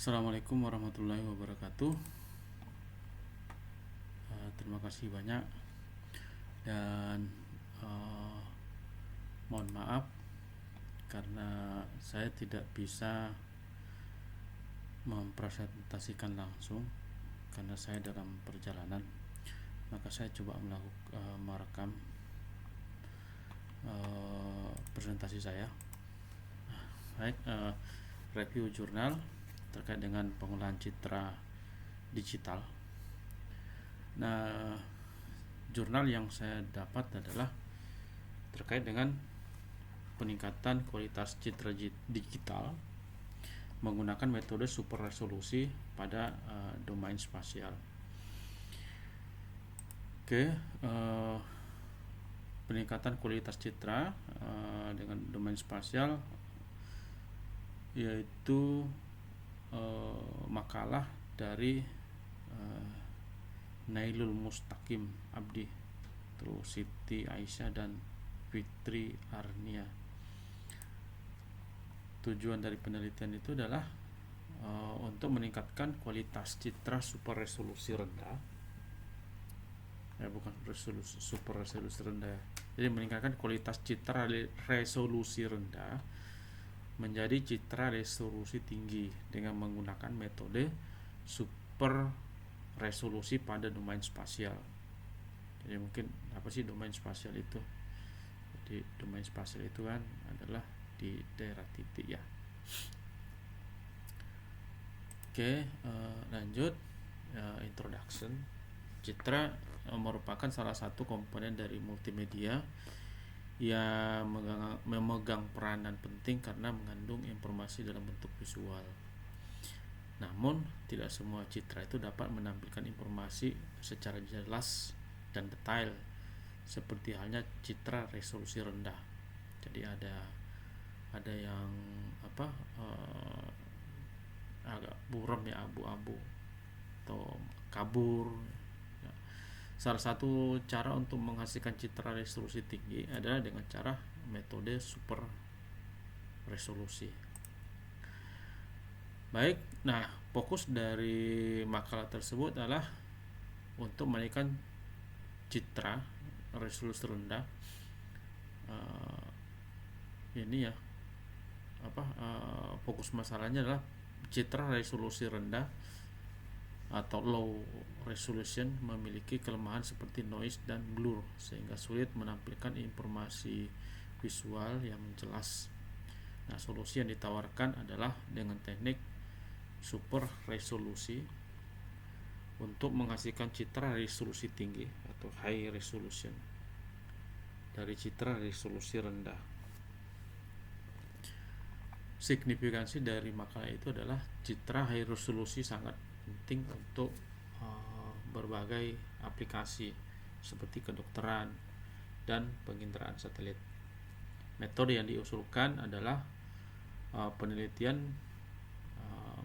Assalamualaikum warahmatullahi wabarakatuh. Terima kasih banyak dan mohon maaf karena saya tidak bisa mempresentasikan langsung karena saya dalam perjalanan. Maka saya coba merekam presentasi saya. Baik, review jurnal terkait dengan pengolahan citra digital. Nah, jurnal yang saya dapat adalah terkait dengan peningkatan kualitas citra digital menggunakan metode super resolusi pada domain spasial. Peningkatan kualitas citra dengan domain spasial yaitu makalah dari Nailul Mustaqim Abdi, terus Siti Aisyah dan Fitri Arnia. Tujuan dari penelitian itu adalah untuk meningkatkan kualitas citra super resolusi rendah. Bukan resolusi super resolusi rendah. Jadi meningkatkan kualitas citra resolusi rendah menjadi citra resolusi tinggi dengan menggunakan metode super resolusi pada domain spasial. Jadi mungkin apa sih domain spasial itu? Jadi domain spasial itu kan adalah di daerah titik ya. Lanjut. Introduction. Citra merupakan salah satu komponen dari multimedia yang memegang peranan penting karena mengandung informasi dalam bentuk visual. Namun, tidak semua citra itu dapat menampilkan informasi secara jelas dan detail seperti halnya citra resolusi rendah. Jadi ada yang agak buram ya, abu-abu atau kabur. Salah satu cara untuk menghasilkan citra resolusi tinggi adalah dengan cara metode super resolusi. Baik, nah fokus dari makalah tersebut adalah untuk menaikkan citra resolusi rendah. Fokus masalahnya adalah citra resolusi rendah atau low resolution memiliki kelemahan seperti noise dan blur sehingga sulit menampilkan informasi visual yang jelas. Nah, solusi yang ditawarkan adalah dengan teknik super resolusi untuk menghasilkan citra resolusi tinggi atau high resolution dari citra resolusi rendah. Signifikansi dari makalah itu adalah citra high resolusi sangat penting untuk berbagai aplikasi seperti kedokteran dan penginderaan satelit. Metode yang diusulkan adalah penelitian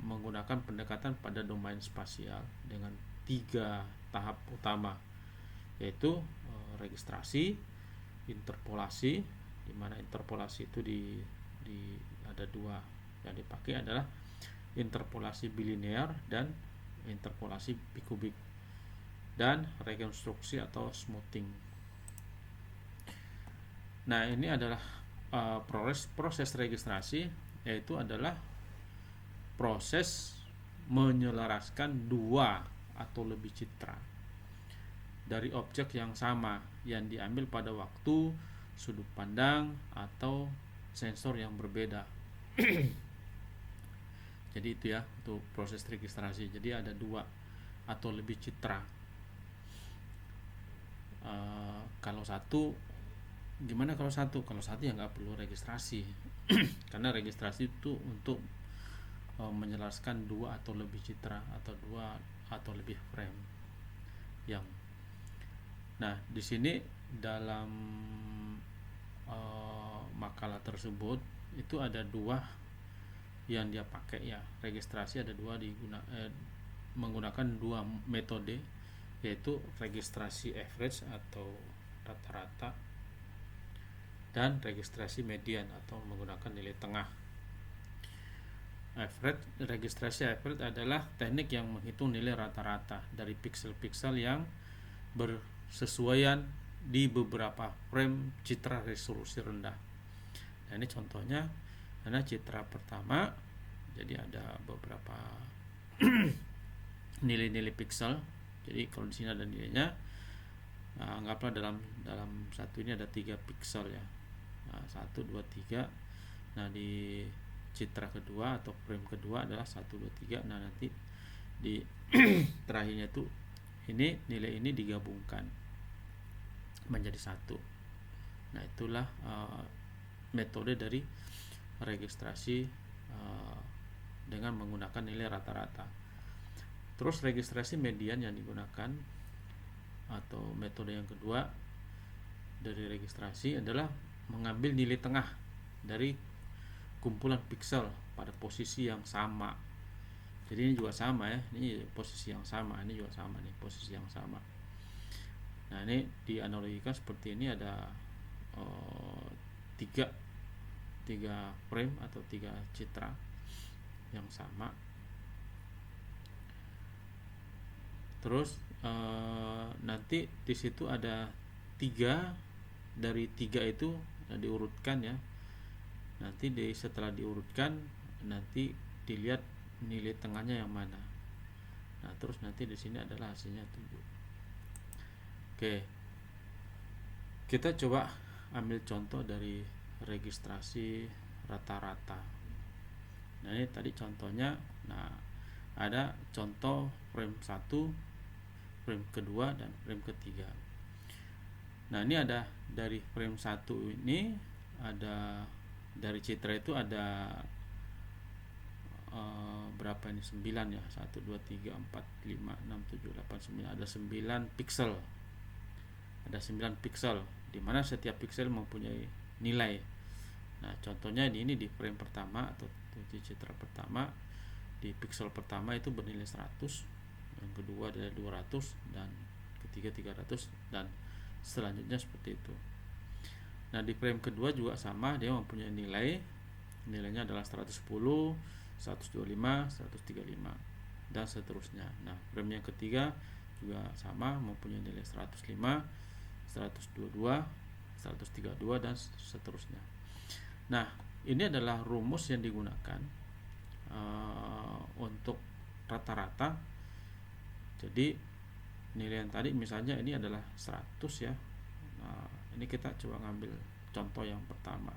menggunakan pendekatan pada domain spasial dengan 3 tahap utama, yaitu registrasi, interpolasi, di mana interpolasi itu ada 2 yang dipakai adalah interpolasi bilinear dan interpolasi bikubik, dan rekonstruksi atau smoothing. Nah, ini adalah proses registrasi, yaitu adalah proses menyelaraskan 2 atau lebih citra dari objek yang sama yang diambil pada waktu, sudut pandang, atau sensor yang berbeda. Jadi itu ya, untuk proses registrasi. Jadi ada 2 atau lebih citra. Kalau satu, gimana kalau satu? Kalau satu ya nggak perlu registrasi, karena registrasi itu untuk menjelaskan 2 atau lebih citra atau 2 atau lebih frame. Nah, di sini dalam makalah tersebut itu ada 2 yang dia pakai ya. Registrasi ada 2 menggunakan 2 metode, yaitu registrasi average atau rata-rata dan registrasi median atau menggunakan nilai tengah. average, registrasi average adalah teknik yang menghitung nilai rata-rata dari piksel-piksel yang bersesuaian di beberapa frame citra resolusi rendah. Nah, ini contohnya, karena citra pertama, jadi ada beberapa nilai-nilai piksel. Jadi kalau di sini ada nilainya, anggaplah dalam satu ini ada 3 piksel ya. Nah, 1, 2, 3. Nah, di citra kedua atau frame kedua adalah 1, 2, 3. Nah, nanti di terakhirnya itu ini nilai ini digabungkan menjadi satu. Nah, itulah metode dari registrasi dengan menggunakan nilai rata-rata. Terus registrasi median yang digunakan atau metode yang kedua dari registrasi adalah mengambil nilai tengah dari kumpulan piksel pada posisi yang sama. Jadi ini juga sama ya, ini posisi yang sama, ini juga sama nih, posisi yang sama. Nah, ini dianalogikan seperti ini, ada tiga frame atau 3 citra yang sama. Terus nanti di situ ada 3, dari 3 itu diurutkan ya. Nanti setelah diurutkan, nanti dilihat nilai tengahnya yang mana. Nah, terus nanti di sini adalah hasilnya 7. Oke, kita coba ambil contoh dari registrasi rata-rata. Nah, ini tadi contohnya. Nah, ada contoh frame 1, frame kedua, dan frame ketiga. Nah, ini ada dari frame 1 ini, ada dari citra itu ada berapa ini, 9 ya, 1, 2, 3, 4, 5, 6, 7, 8, 9, ada 9 piksel. Ada 9 piksel, di mana setiap piksel mempunyai nilai. Nah, contohnya ini di frame pertama atau di citra pertama, di piksel pertama itu bernilai 100, yang kedua adalah 200, dan ketiga 300, dan selanjutnya seperti itu. Nah, di frame kedua juga sama, dia mempunyai nilainya adalah 110, 125, 135, dan seterusnya. Nah, frame yang ketiga juga sama, mempunyai nilai 105, 122, 132, dan seterusnya. Nah, ini adalah rumus yang digunakan untuk rata-rata. Jadi nilai yang tadi misalnya ini adalah 100 ya. Nah, ini kita coba ngambil contoh yang pertama,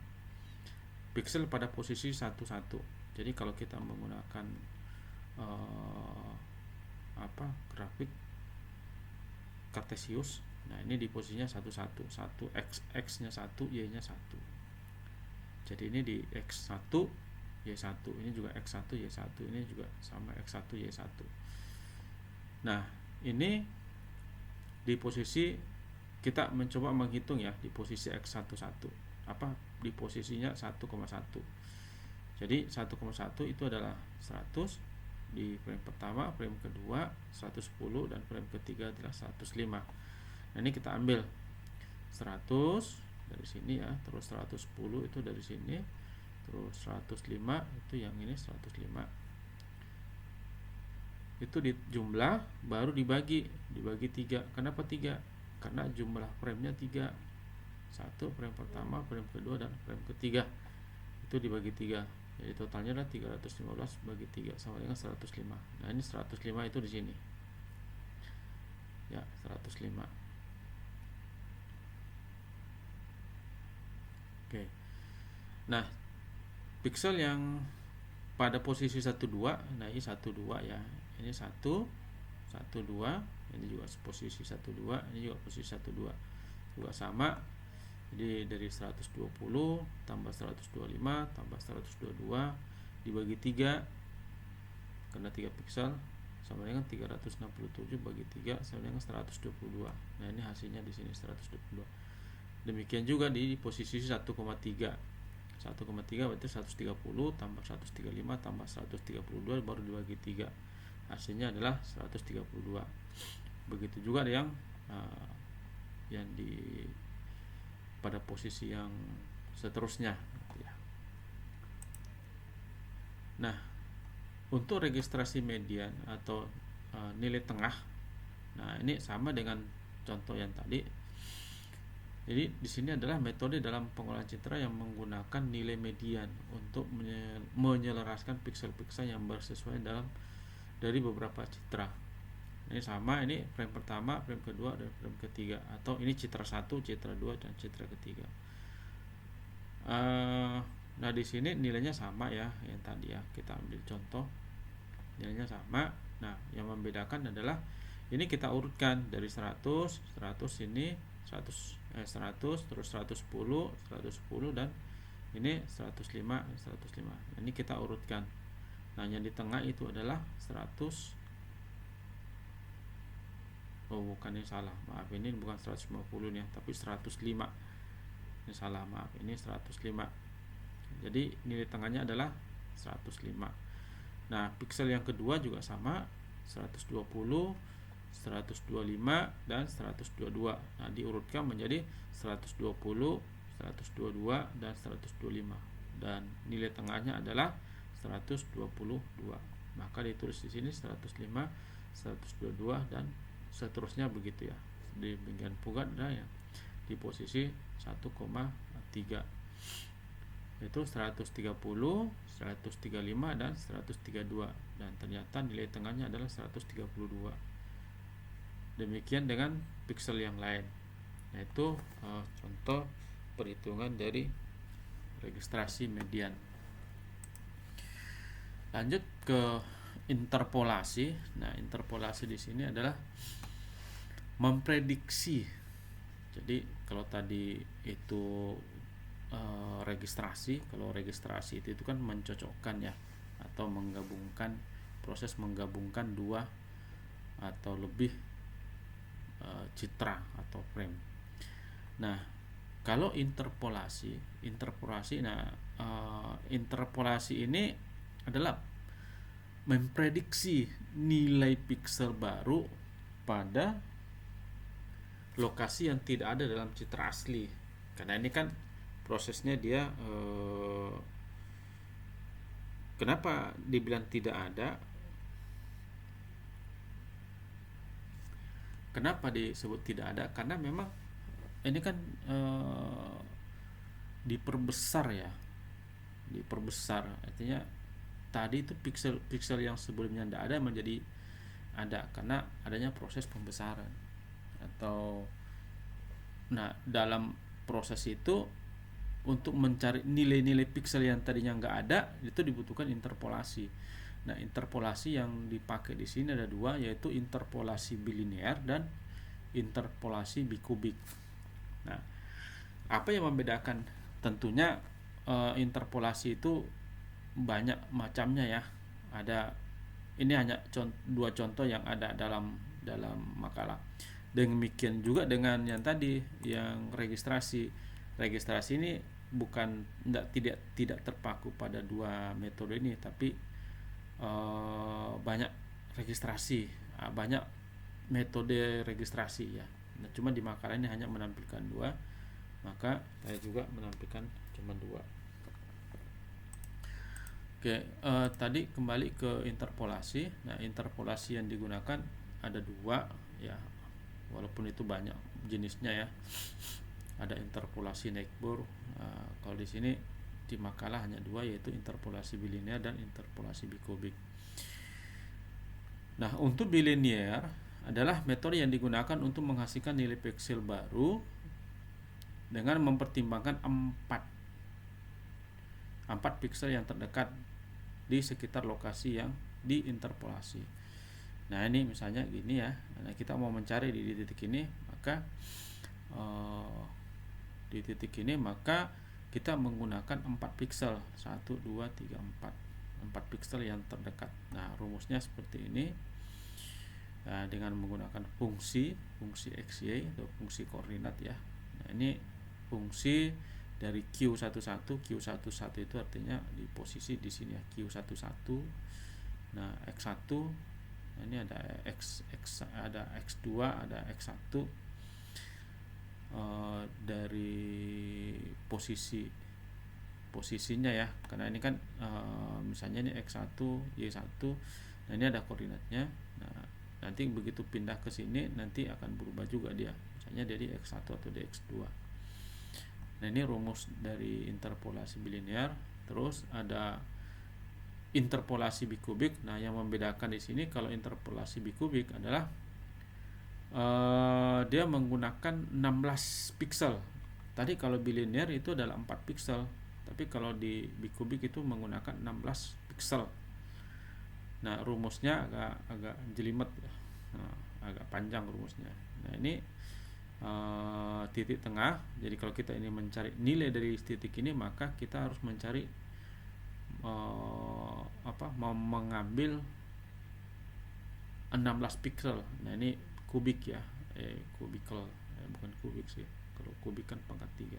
piksel pada posisi 11. Jadi kalau kita menggunakan grafik kartesius, nah ini di posisinya 11, 1 x nya 1, y nya 1. Jadi ini di x1 y1, ini juga x1 y1, ini juga sama x1 y1. Nah, ini di posisi kita mencoba menghitung ya, di posisi x11, di posisinya 1,1. Jadi 1,1 itu adalah 100 di frame pertama, frame kedua 110, dan frame ketiga adalah 105. Nah, ini kita ambil 100 dari sini ya, terus 110 itu dari sini, terus 105 itu yang ini 105. Itu dijumlah baru dibagi 3. Kenapa 3? Karena jumlah frame-nya 3. 1 frame pertama, frame kedua, dan frame ketiga. Itu dibagi 3. Jadi totalnya adalah 315 bagi 3 sama dengan 105. Nah, ini 105 itu di sini. Ya, 105. Oke. Nah, piksel yang pada posisi 12, nah ini 12 ya. Ini 1, 2, ini juga posisi 12, ini juga posisi 12. Juga sama. Jadi dari 120 tambah 125 tambah 122 dibagi 3, karena 3 piksel sama dengan 367 bagi 3 sama dengan 122. Nah, ini hasilnya di sini 122. Demikian juga di posisi 1,3 berarti 130 tambah 135 tambah 132 baru dibagi 3, hasilnya adalah 132. Begitu juga yang di pada posisi yang seterusnya ya. Nah, Untuk registrasi median atau nilai tengah, nah ini sama dengan contoh yang tadi. Jadi di sini adalah metode dalam pengolahan citra yang menggunakan nilai median untuk menyelaraskan piksel-piksel yang bersesuaian dari beberapa citra. Ini sama, ini frame pertama, frame kedua, dan frame ketiga, atau ini citra 1, citra 2, dan citra ketiga. Nah di sini nilainya sama ya, yang tadi ya kita ambil contoh, nilainya sama. Nah yang membedakan adalah ini kita urutkan dari 100 ini 100, terus 110, dan ini 105, 105. Ini kita urutkan. Nah yang di tengah itu adalah 100. Oh bukan, ini salah, maaf, ini bukan 150 nih, tapi 105. Ini salah, maaf, ini 105. Jadi nilai tengahnya adalah 105. Nah piksel yang kedua juga sama, 120, 125, dan 122. Nah diurutkan menjadi 120, 122, dan 125. Dan nilai tengahnya adalah 122. Maka ditulis di sini 105, 122, dan seterusnya begitu ya. Di bagian pugat ada ya di posisi 1,3, itu 130, 135, dan 132. Dan ternyata nilai tengahnya adalah 132. Demikian dengan piksel yang lain. Yaitu contoh perhitungan dari registrasi median. Lanjut ke interpolasi. Nah, interpolasi di sini adalah memprediksi. Jadi kalau tadi itu registrasi, kalau registrasi itu kan mencocokkan ya, atau menggabungkan, proses menggabungkan dua atau lebih citra atau frame. Nah kalau interpolasi, nah interpolasi ini adalah memprediksi nilai piksel baru pada lokasi yang tidak ada dalam citra asli. Karena ini kan prosesnya dia kenapa dibilang tidak ada? Kenapa disebut tidak ada? Karena memang ini kan diperbesar ya, diperbesar. Artinya tadi itu piksel yang sebelumnya tidak ada menjadi ada karena adanya proses pembesaran. Atau nah dalam proses itu untuk mencari nilai-nilai piksel yang tadinya nggak ada itu dibutuhkan interpolasi. Nah interpolasi yang dipakai di sini ada dua, yaitu interpolasi bilinear dan interpolasi bikubik. Nah apa yang membedakan? Tentunya interpolasi itu banyak macamnya ya. Ada, ini hanya dua contoh yang ada dalam makalah. Demikian juga dengan yang tadi, yang registrasi ini bukan tidak terpaku pada dua metode ini, tapi banyak registrasi, banyak metode registrasi ya. Nah, cuma di makalah ini hanya menampilkan dua, maka saya juga menampilkan cuma dua. Oke, tadi kembali ke interpolasi. Nah interpolasi yang digunakan ada dua ya, walaupun itu banyak jenisnya ya. Ada interpolasi Neibor. Kalau di sini di makalah hanya dua, yaitu interpolasi bilinear dan interpolasi bikubik. Nah untuk bilinear adalah metode yang digunakan untuk menghasilkan nilai piksel baru dengan mempertimbangkan 4 piksel yang terdekat di sekitar lokasi yang diinterpolasi. Nah ini misalnya gini ya. Nah kita mau mencari di titik ini, maka di titik ini maka kita menggunakan 4 piksel, 1, 2, 3, 4 piksel yang terdekat. Nah rumusnya seperti ini. Nah, dengan menggunakan fungsi XY atau fungsi koordinat ya. Nah ini fungsi dari Q11 itu artinya di posisi di sini ya, Q11. Nah X1, nah, ini ada ada X2, ada X1 dari posisi posisinya ya, karena ini kan misalnya ini X1 Y1, nah ini ada koordinatnya. Nah nanti begitu pindah ke sini nanti akan berubah juga dia, misalnya dari X1 atau dari X2. Nah ini rumus dari interpolasi bilinear. Terus ada interpolasi bikubik. Nah yang membedakan di sini kalau interpolasi bikubik adalah dia menggunakan 16 pixel. Tadi kalau bilinear itu adalah 4 pixel, tapi kalau di bikubik itu menggunakan 16 pixel. Nah rumusnya agak jelimet, agak panjang rumusnya. Nah ini titik tengah. Jadi kalau kita ini mencari nilai dari titik ini, maka kita harus mencari mengambil 16 pixel. Nah ini kubik ya, kubikel, bukan kubik sih. Kalau kubik kan pangkat 3.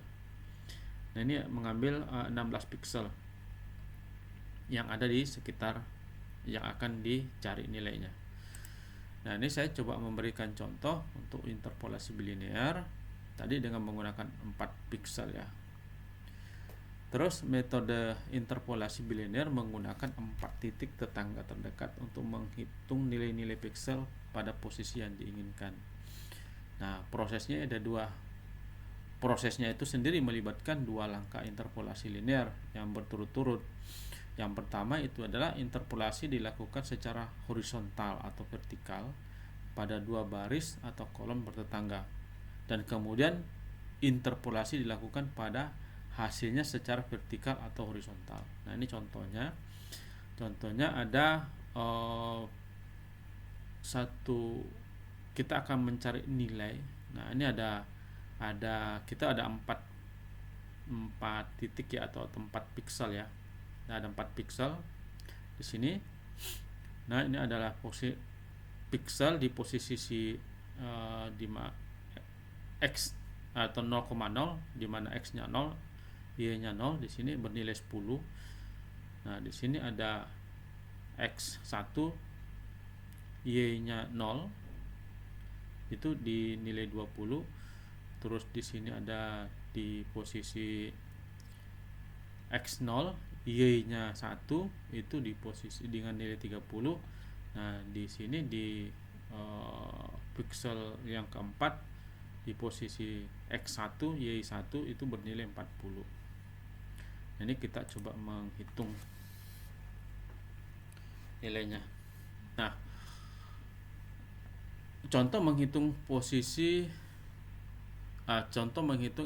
Nah ini mengambil 16 pixel yang ada di sekitar yang akan dicari nilainya. Nah ini saya coba memberikan contoh untuk interpolasi bilinear tadi dengan menggunakan 4 pixel ya. Terus metode interpolasi bilinear menggunakan 4 titik tetangga terdekat untuk menghitung nilai-nilai pixel pada posisi yang diinginkan. Nah prosesnya ada 2. Prosesnya itu sendiri melibatkan 2 langkah interpolasi linear yang berturut-turut. Yang pertama itu adalah interpolasi dilakukan secara horizontal atau vertikal pada 2 baris atau kolom bertetangga, dan kemudian interpolasi dilakukan pada hasilnya secara vertikal atau horizontal. Nah ini contohnya ada kita akan mencari nilai. Nah ini kita ada 4 titik ya, atau 4 pixel ya. Nah ada 4 pixel di sini. Nah ini adalah posisi pixel di posisi X atau 0,0, di mana X-nya 0, Y-nya 0, di sini bernilai 10. Nah di sini ada X1, Y-nya 0, itu di nilai 20. Terus di sini ada di posisi X0, Y-nya 1, itu di posisi dengan nilai 30. Nah di sini di pixel yang keempat di posisi X1, Y1 itu bernilai 40. Ini kita coba menghitung nilainya. Nah contoh menghitung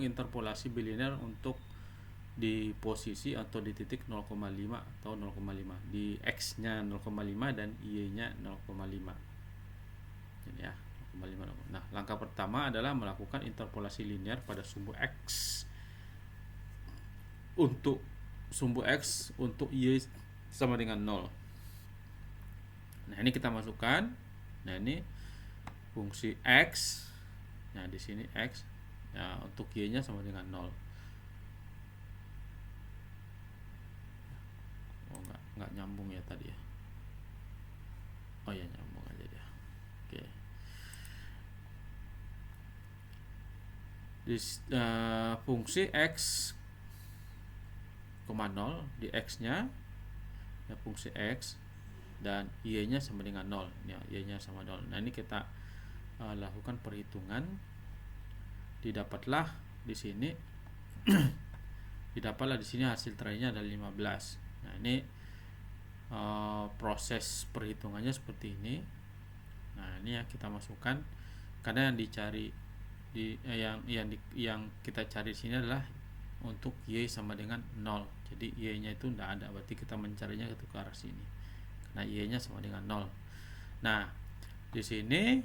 interpolasi bilinear untuk di posisi atau di titik 0,5 atau 0,5, di X-nya 0,5 dan Y-nya 0,5. Ini ya, 0,5. Nah, langkah pertama adalah melakukan interpolasi linear pada sumbu X. Untuk sumbu X untuk Y sama dengan 0. Nah, ini kita masukkan. Nah, ini fungsi X. Nah, di sini X. Nah, untuk Y-nya sama dengan 0. Oh, enggak nyambung ya tadi ya. Oh ya, nyambung aja dia. Oke. Di fungsi X, 0 di X-nya ya, fungsi X, dan Y-nya sama dengan 0 ya, Y-nya sama 0. Nah ini kita lakukan perhitungan. Didapatlah di sini hasil terakhirnya adalah 15. Nah ini proses perhitungannya seperti ini. Nah ini ya kita masukkan, karena yang dicari yang kita cari di sini adalah untuk Y sama dengan 0. Jadi Y-nya itu tidak ada, berarti kita mencarinya ke arah sini. Karena Y-nya sama dengan 0. Nah, di sini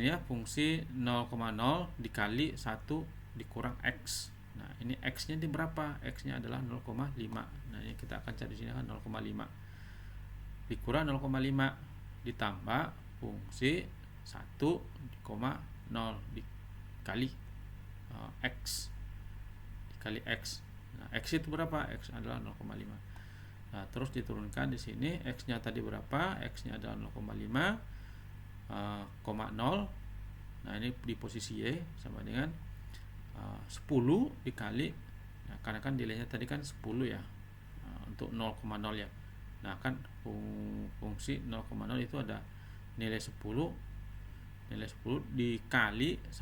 ya fungsi 0,0 dikali 1 dikurang X. Nah, ini X-nya di berapa? X-nya adalah 0,5. Nah, ini kita akan cari di sini kan 0,5. Dikurang 0,5 ditambah fungsi 1,0 dikali X. Dikali X. Nah, X itu berapa? X adalah 0,5. Nah, terus diturunkan di sini X-nya tadi berapa? X-nya adalah 0,5, 0. Nah, ini di posisi Y sama dengan 10 dikali Nah, karena kan nilainya tadi kan 10 ya, untuk 0,0 ya. Nah kan fungsi 0,0 itu ada nilai 10 dikali 1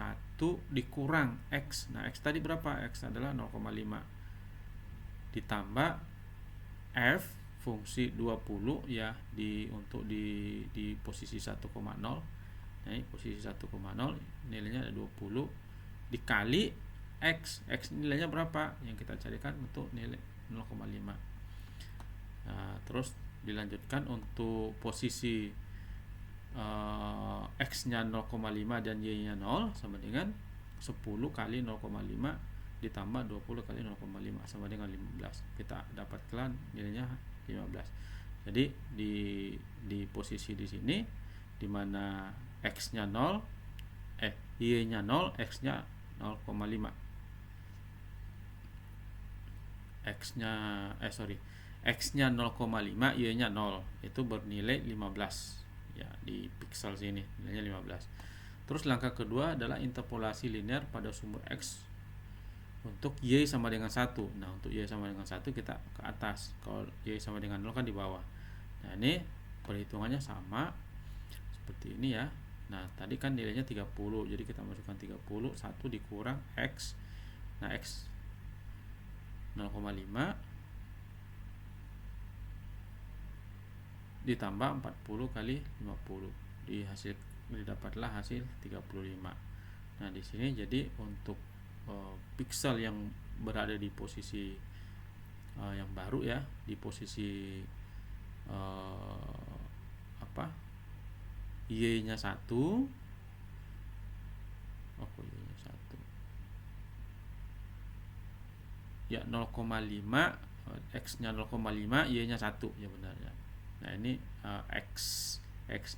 dikurang X. Nah X tadi berapa? X adalah 0,5 ditambah F fungsi 20 ya, untuk di posisi 1,0. Nah ini posisi 1,0 nilainya ada 20 dikali X. X nilainya berapa? Yang kita carikan untuk nilai 0,5. Nah, terus dilanjutkan untuk posisi X nya 0,5 dan Y nya 0 sama dengan 10 kali 0,5 ditambah 20 kali 0,5 sama dengan 15. Kita dapatkan nilainya 15. Jadi di posisi di sini dimana X nya 0, Y nya 0, X nya 0,5. X nya 0,5, Y nya 0, itu bernilai 15 ya, di pixel sini nilainya 15. Terus langkah kedua adalah interpolasi linear pada sumber X untuk Y sama dengan 1. Nah untuk Y sama dengan 1 kita ke atas, kalau Y sama dengan 0 kan di bawah. Nah ini perhitungannya sama seperti ini ya. Nah tadi kan nilainya 30, jadi kita masukkan 30, 1 dikurang X. Nah X 0,5 ditambah 40 kali 50, didapatlah hasil 35. Nah di sini jadi untuk pixel yang berada di posisi yang baru ya, di posisi Y nya 1, Y nya 1 ya, 0,5, X nya 0,5, Y nya 1 ya benar ya. Nah ini X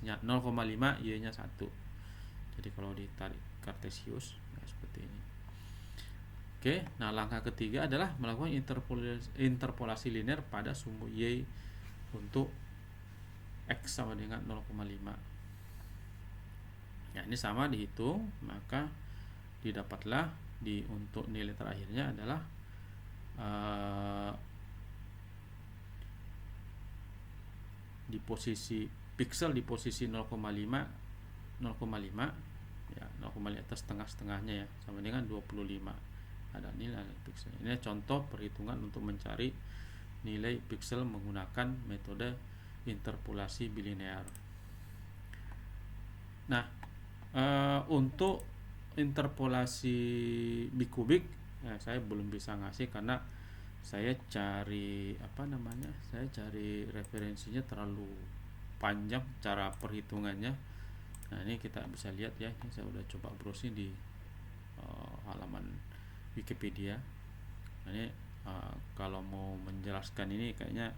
nya 0,5, Y nya 1. Jadi kalau ditarik kartesius nah seperti ini. Oke, nah langkah ketiga adalah melakukan interpolasi linear pada sumbu Y untuk X sama dengan 0,5. Ya ini sama dihitung, maka didapatlah untuk nilai terakhirnya adalah di posisi pixel di posisi 0,5 ya, 0,5 atas setengahnya ya, sama dengan 25. Ada nilai pixel. Ini contoh perhitungan untuk mencari nilai pixel menggunakan metode interpolasi bilinear. Nah untuk interpolasi bikubik ya, saya belum bisa ngasih karena saya cari saya cari referensinya terlalu panjang cara perhitungannya. Nah ini kita bisa lihat ya, ini saya udah coba browsing di halaman Wikipedia. Nah, ini kalau mau menjelaskan ini kayaknya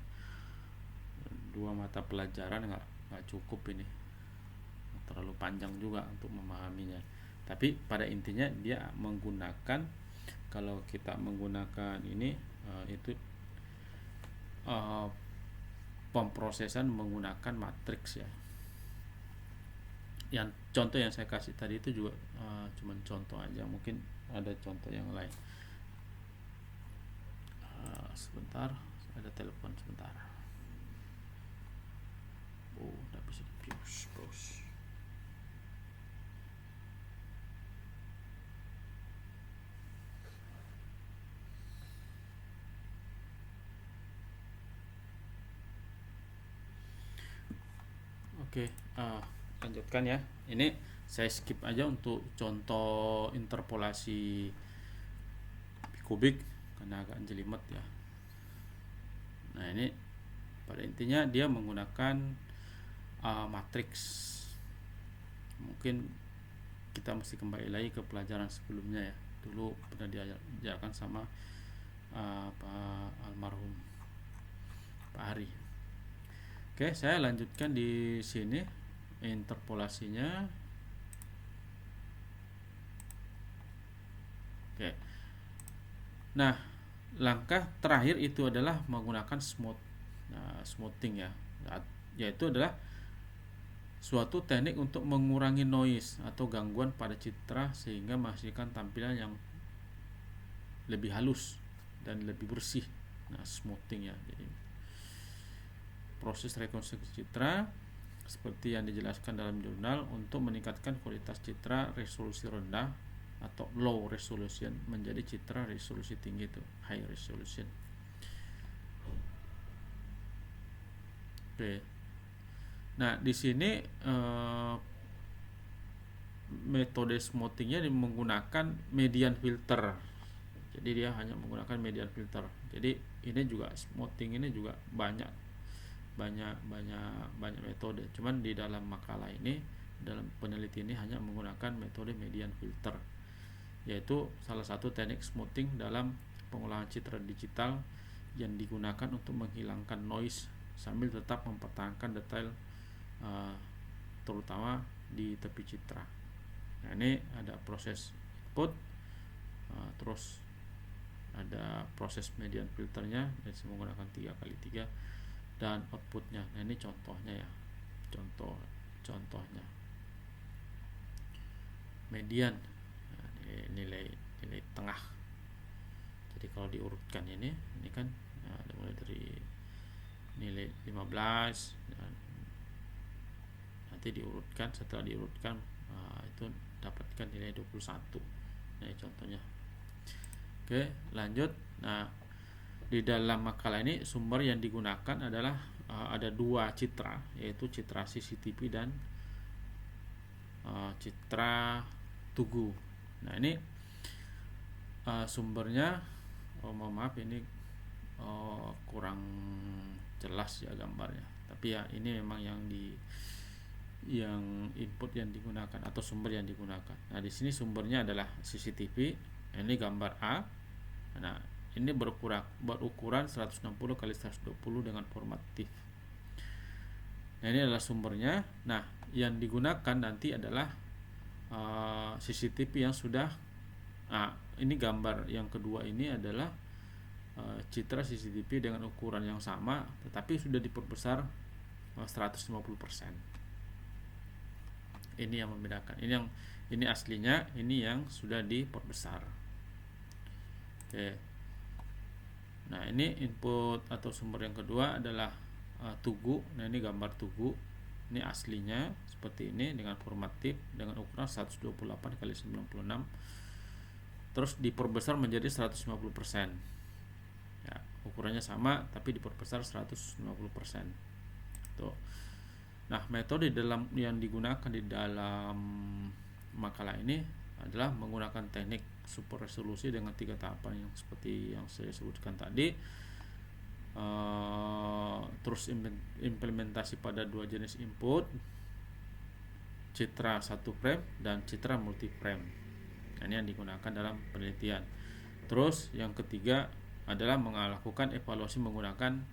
2 mata pelajaran nggak cukup, ini terlalu panjang juga untuk memahaminya. Tapi pada intinya dia menggunakan, kalau kita menggunakan ini itu pemrosesan menggunakan matriks ya. Yang contoh yang saya kasih tadi itu juga cuman contoh aja, mungkin ada contoh yang lain. Sebentar, ada telepon sebentar. Udah bisa di-pause, bos. Oke, lanjutkan ya. Ini saya skip aja untuk contoh interpolasi kubik karena agak jelimet ya. Nah ini pada intinya dia menggunakan matriks. Mungkin kita mesti kembali lagi ke pelajaran sebelumnya ya. Dulu pernah diajarkan sama Pak almarhum Pak Hari. Oke, saya lanjutkan di sini interpolasinya. Oke. Nah, langkah terakhir itu adalah menggunakan smoothing ya. Yaitu adalah suatu teknik untuk mengurangi noise atau gangguan pada citra sehingga menghasilkan tampilan yang lebih halus dan lebih bersih. Nah, smoothing ya. Jadi proses rekonstruksi citra seperti yang dijelaskan dalam jurnal untuk meningkatkan kualitas citra resolusi rendah atau low resolution menjadi citra resolusi tinggi itu high resolution. Oke. Nah, di sini metode smoothingnya menggunakan median filter. Jadi dia hanya menggunakan median filter. Jadi ini juga smoothing ini juga banyak metode. Cuman di dalam makalah ini, dalam penelitian ini hanya menggunakan metode median filter, yaitu salah satu teknik smoothing dalam pengolahan citra digital yang digunakan untuk menghilangkan noise sambil tetap mempertahankan detail terutama di tepi citra. Nah, ini ada proses input, terus ada proses median filternya, dan menggunakan 3x3, dan outputnya. Nah, ini contohnya ya, contohnya median. Nah, nilai tengah. Jadi kalau diurutkan ini kan mulai dari nilai 15 dan nanti diurutkan, setelah diurutkan itu dapatkan nilai 21. Nah, contohnya. Oke, lanjut. Nah, di dalam makalah ini sumber yang digunakan adalah ada dua citra, yaitu citra CCTV dan citra Tugu. Nah, ini sumbernya, mohon maaf ini kurang jelas ya gambarnya, tapi ya ini memang yang input yang digunakan atau sumber yang digunakan. Nah, di sini sumbernya adalah CCTV. Ini gambar A. Nah, ini berukuran 160 x 120 dengan format TIFF. Nah, ini adalah sumbernya. Nah, yang digunakan nanti adalah CCTV yang sudah. Nah, ini gambar yang kedua ini adalah citra CCTV dengan ukuran yang sama tetapi sudah diperbesar 150%. Ini yang membedakan. Ini aslinya, ini yang sudah diperbesar. Oke. Nah, ini input atau sumber yang kedua adalah Tugu. Nah, ini gambar Tugu. Ini aslinya seperti ini dengan format TIFF dengan ukuran 128 x 96. Terus diperbesar menjadi 150%. Ya, ukurannya sama tapi diperbesar 150%. Tuh. Nah, metode yang digunakan di dalam makalah ini adalah menggunakan teknik super resolusi dengan 3 tahapan yang seperti yang saya sebutkan tadi. Terus implementasi pada 2 jenis input, citra 1 frame dan citra multi frame. Nah, ini yang digunakan dalam penelitian. Terus yang ketiga adalah melakukan evaluasi menggunakan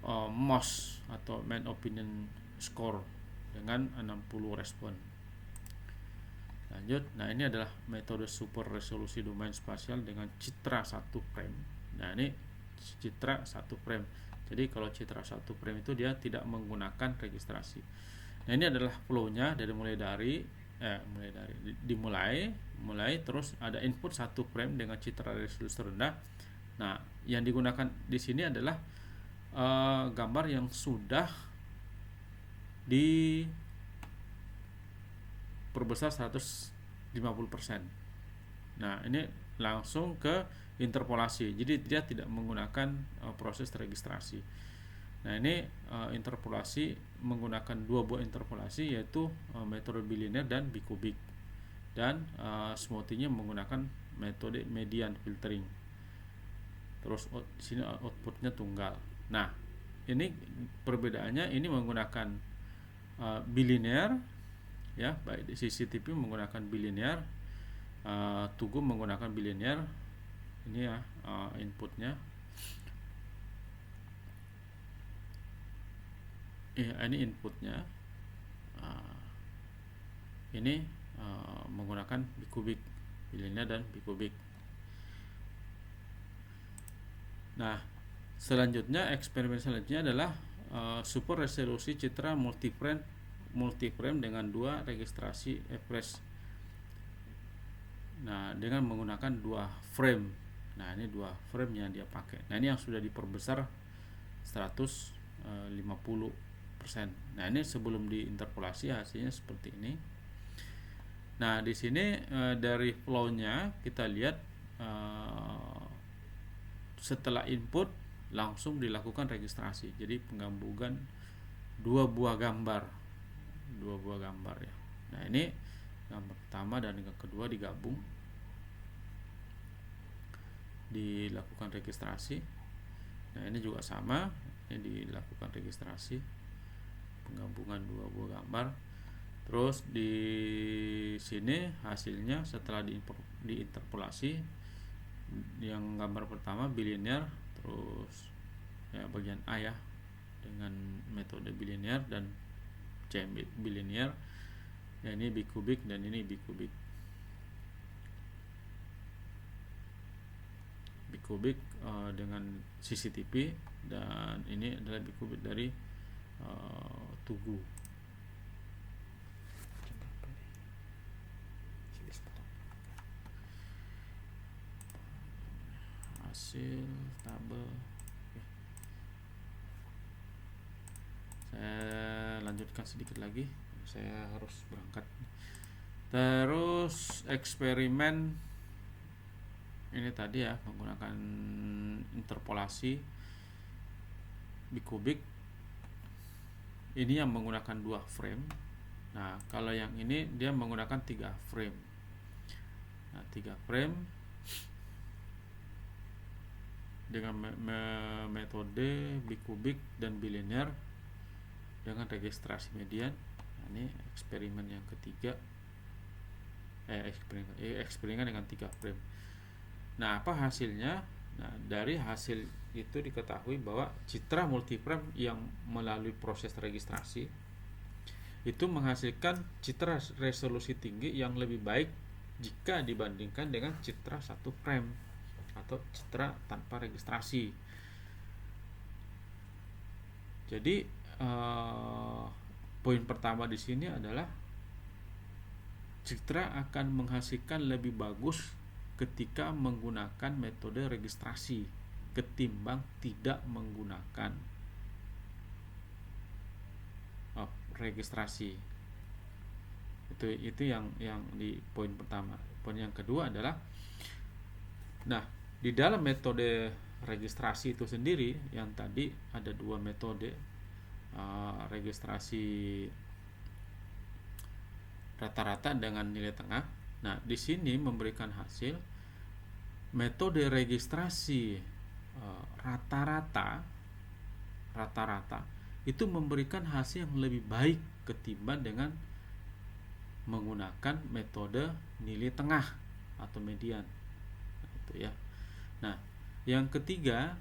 MOS atau Main Opinion Score dengan 60 respon. Lanjut. Nah, ini adalah metode super resolusi domain spasial dengan citra 1 frame. Nah, ini citra 1 frame. Jadi kalau citra 1 frame itu dia tidak menggunakan registrasi. Nah, ini adalah flow-nya dimulai terus ada input 1 frame dengan citra resolusi rendah. Nah, yang digunakan di sini adalah gambar yang sudah diperbesar 150%. Nah, ini langsung ke interpolasi. Jadi dia tidak menggunakan proses registrasi. Nah, ini interpolasi menggunakan 2 buah interpolasi, yaitu metode bilinear dan bikubik. Dan smoothingnya menggunakan metode median filtering. Terus di sini outputnya tunggal. Nah, ini perbedaannya, ini menggunakan bilinear ya, baik di CCTV menggunakan bilinear, Tugu menggunakan bilinear. Ini ya inputnya. Ini inputnya. Ini menggunakan bikubik, bilinear dan bikubik. Nah, selanjutnya eksperimen selanjutnya adalah super resolusi citra multiframe dengan 2 registrasi Nah, dengan menggunakan 2 frame. Nah, ini 2 frame yang dia pakai. Nah, ini yang sudah diperbesar 150%. Nah, ini sebelum diinterpolasi hasilnya seperti ini. Nah, di sini dari flow-nya kita lihat setelah input langsung dilakukan registrasi. Jadi penggabungan dua buah gambar ya. Nah, ini gambar pertama dan yang kedua digabung, dilakukan registrasi. Nah, ini juga sama, ini dilakukan registrasi penggabungan dua buah gambar. Terus di sini hasilnya setelah diinterpolasi, yang gambar pertama bilinear, terus ya bagian A ya dengan metode bilinear dan C bilinear. Ya, ini bikubik dan ini bikubik. Bikubik dengan CCTV dan ini adalah bikubik dari Tugu. Hasil tabel. Saya lanjutkan sedikit lagi, saya harus berangkat. Terus eksperimen ini tadi ya, menggunakan interpolasi bikubik. Ini yang menggunakan 2 frame. Nah, kalau yang ini dia menggunakan 3 frame. Nah, 3 frame dengan metode bikubik dan bilinear dengan registrasi median. Nah, ini eksperimen yang ketiga. Eksperimen dengan 3 frame. Nah, apa hasilnya? Nah, dari hasil itu diketahui bahwa citra multiframe yang melalui proses registrasi itu menghasilkan citra resolusi tinggi yang lebih baik jika dibandingkan dengan citra 1 frame atau citra tanpa registrasi. Jadi poin pertama di sini adalah citra akan menghasilkan lebih bagus ketika menggunakan metode registrasi ketimbang tidak menggunakan registrasi. Itu yang di poin pertama. Poin yang kedua adalah, nah, di dalam metode registrasi itu sendiri, yang tadi ada 2 metode registrasi rata-rata dengan nilai tengah. Nah, di sini memberikan hasil metode registrasi rata-rata itu memberikan hasil yang lebih baik ketimbang dengan menggunakan metode nilai tengah atau median. Nah, itu ya. Nah, yang ketiga,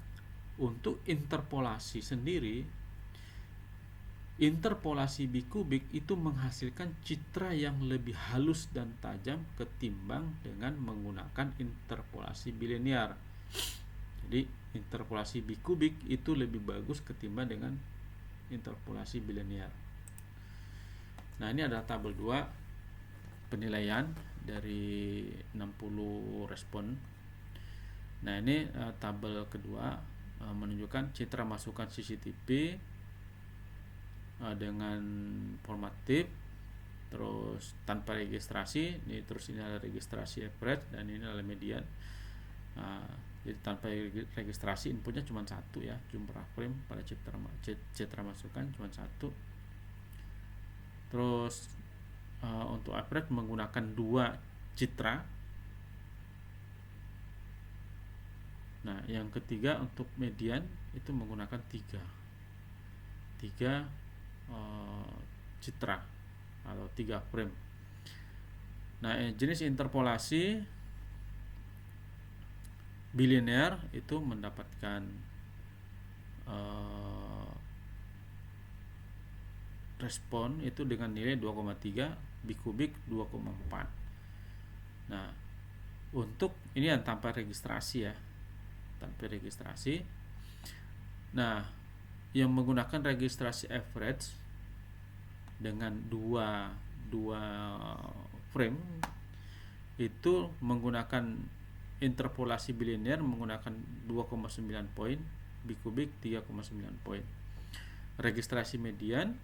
untuk interpolasi sendiri, interpolasi bikubik itu menghasilkan citra yang lebih halus dan tajam ketimbang dengan menggunakan interpolasi bilinear. Jadi interpolasi bikubik itu lebih bagus ketimbang dengan interpolasi bilinear. Nah, ini adalah tabel 2 penilaian dari 60 respon. Nah, ini tabel kedua menunjukkan citra masukan CCTV dengan format TIFF, terus tanpa registrasi. Ini terus ini adalah registrasi average dan ini adalah median. Jadi tanpa registrasi inputnya cuma 1 ya, jumlah frame pada citra masukan cuma 1. Terus untuk average menggunakan 2 citra. Nah, yang ketiga untuk median itu menggunakan 3 citra atau 3 frame. Nah, jenis interpolasi bilinear itu mendapatkan respon itu dengan nilai 2,3, bikubik 2,4. Nah, untuk ini yang tanpa registrasi ya, tanpa registrasi. Nah, yang menggunakan registrasi average dengan dua frame itu menggunakan interpolasi bilinear menggunakan 2,9 poin, bikubik 3,9 poin. Registrasi median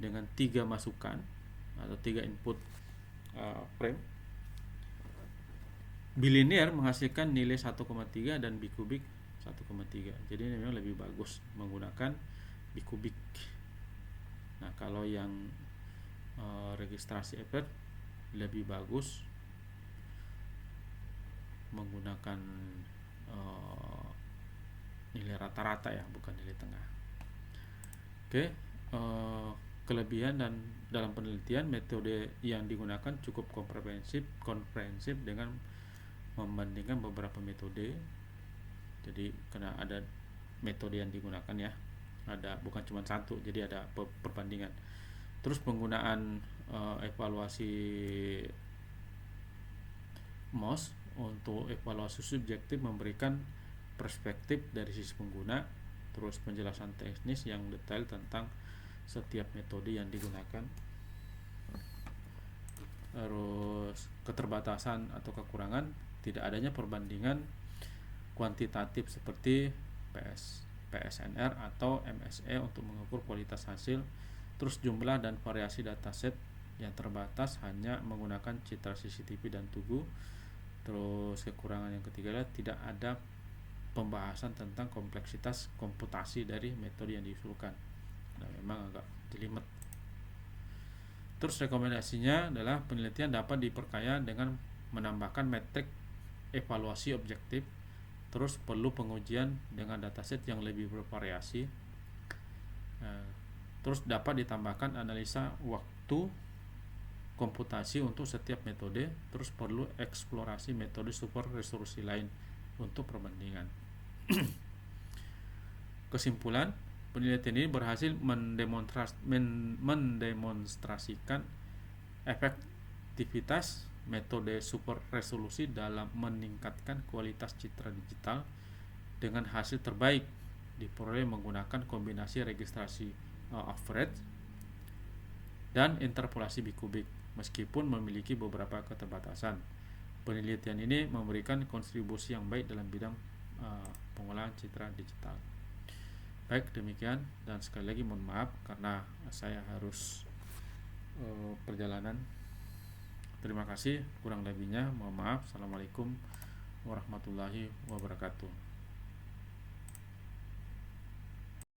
dengan 3 masukan atau 3 input frame. Bilinear menghasilkan nilai 1,3 dan bikubik 1,3. Jadi ini memang lebih bagus menggunakan bikubik. Nah, kalau yang registrasi effort lebih bagus menggunakan nilai rata-rata ya, bukan nilai tengah. Oke, kelebihan dan dalam penelitian metode yang digunakan cukup komprehensif dengan membandingkan beberapa metode. Jadi karena ada metode yang digunakan ya, ada bukan cuma satu, jadi ada perbandingan. Terus penggunaan evaluasi MOS untuk evaluasi subjektif memberikan perspektif dari sisi pengguna, terus penjelasan teknis yang detail tentang setiap metode yang digunakan, terus keterbatasan atau kekurangan, tidak adanya perbandingan kuantitatif seperti PSNR atau MSE untuk mengukur kualitas hasil, terus jumlah dan variasi dataset yang terbatas hanya menggunakan citra CCTV dan Tugu. Terus kekurangan yang ketiga adalah tidak ada pembahasan tentang kompleksitas komputasi dari metode yang diusulkan. Nah, memang agak jelimet. Terus rekomendasinya adalah penelitian dapat diperkaya dengan menambahkan metrik evaluasi objektif. Terus perlu pengujian dengan dataset yang lebih bervariasi. Terus dapat ditambahkan analisa waktu komputasi untuk setiap metode. Terus perlu eksplorasi metode super resolusi lain untuk perbandingan. Kesimpulan, penelitian ini berhasil mendemonstrasikan efektivitas metode super resolusi dalam meningkatkan kualitas citra digital dengan hasil terbaik diperoleh menggunakan kombinasi registrasi average dan interpolasi bikubik. Meskipun memiliki beberapa keterbatasan, penelitian ini memberikan kontribusi yang baik dalam bidang pengolahan citra digital. Baik, demikian, dan sekali lagi mohon maaf karena saya harus perjalanan. Terima kasih, kurang lebihnya mohon maaf. Assalamualaikum warahmatullahi wabarakatuh.